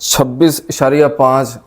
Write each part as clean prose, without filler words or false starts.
26.5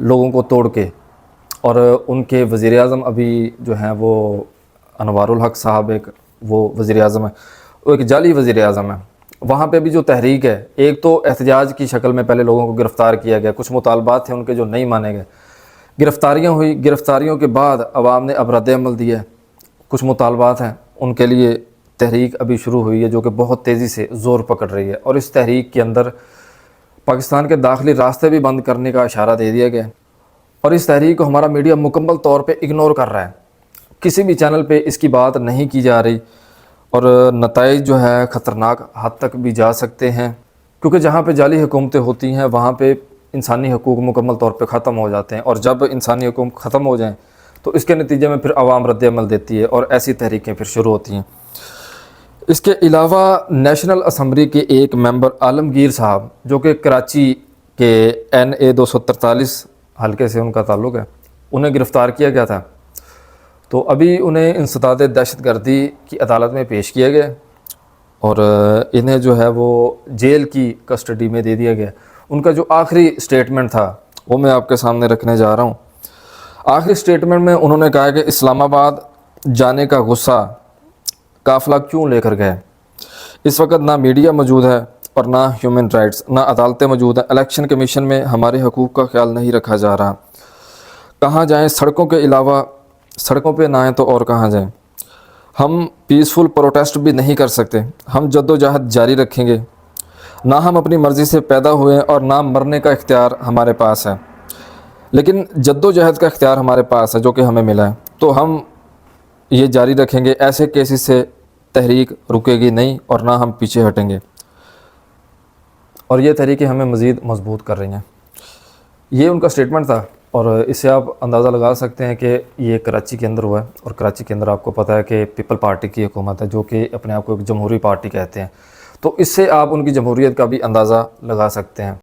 लोगों को तोड़ के, और उनके वज़ीर आज़म अभी जो हैं वो अनवारुल हक साहब, एक वो वज़ीर आज़म है, वो एक जाली वज़ीर आज़म है। वहाँ पे भी जो तहरीक है, एक तो एहतजाज की शक्ल में पहले लोगों को गिरफ़्तार किया गया, कुछ मुतालबात थे उनके जो नहीं माने गए, गिरफ़्तारियाँ हुई, गिरफ़्तारियों के बाद अवाम ने अब रद्द-ए-अमल दिया है, कुछ मुतालबात हैं उनके लिए तहरीक अभी शुरू हुई है जो कि बहुत तेज़ी से ज़ोर पकड़ रही है, और इस तहरीक के अंदर पाकिस्तान के दाखिली रास्ते भी बंद करने का इशारा दे दिया गया, और इस तहरीक को हमारा मीडिया मुकम्मल तौर पे इग्नोर कर रहा है, किसी भी चैनल पे इसकी बात नहीं की जा रही, और नताइज जो है ख़तरनाक हद तक भी जा सकते हैं, क्योंकि जहाँ पे जाली हुकूमतें होती हैं वहाँ पे इंसानी हकूक़ मुकम्मल तौर पे ख़त्म हो जाते हैं, और जब इंसानी हकूक़ ख़त्म हो जाएँ तो इसके नतीजे में फिर आवाम रद्द-ए-अमल देती है और ऐसी तहरीकें फिर शुरू होती हैं। इसके अलावा नेशनल असम्बली के एक मेंबर आलमगीर साहब, जो कि कराची के NA 243 हल्के से उनका ताल्लुक़ है, उन्हें गिरफ़्तार किया गया था। तो अभी उन्हें इंसदाद दहशतगर्दी की अदालत में पेश किया गया, और इन्हें जो है वो जेल की कस्टडी में दे दिया गया। उनका जो आखिरी स्टेटमेंट था वो मैं आपके सामने रखने जा रहा हूँ। आखिरी स्टेटमेंट में उन्होंने कहा कि इस्लामाबाद जाने का गुस्सा काफ़िला क्यों लेकर गए। इस वक्त ना मीडिया मौजूद है और ना ह्यूमन राइट्स, ना अदालतें मौजूद हैं। इलेक्शन कमीशन में हमारे हकूक़ का ख्याल नहीं रखा जा रहा। कहाँ जाएँ? सड़कों के अलावा, सड़कों पे ना आएँ तो और कहाँ जाएँ? हम पीसफुल प्रोटेस्ट भी नहीं कर सकते। हम जद्दोजहद जारी रखेंगे। ना हम अपनी मर्ज़ी से पैदा हुए और ना मरने का इख्तियार हमारे पास है, लेकिन जद्दोजहद का इख्तियार हमारे पास है जो कि हमें मिला है, तो हम ये जारी रखेंगे। ऐसे केसेस से तहरीक रुकेगी नहीं और ना हम पीछे हटेंगे, और ये तहरीकें हमें मज़ीद मजबूत कर रही हैं। ये उनका स्टेटमेंट था, और इससे आप अंदाज़ा लगा सकते हैं कि ये कराची के अंदर हुआ है, और कराची के अंदर आपको पता है कि पीपल पार्टी की हुकूमत है जो कि अपने आप को एक जमहूरी पार्टी कहते हैं, तो इससे आप उनकी जमहूरियत का भी अंदाज़ा लगा सकते हैं।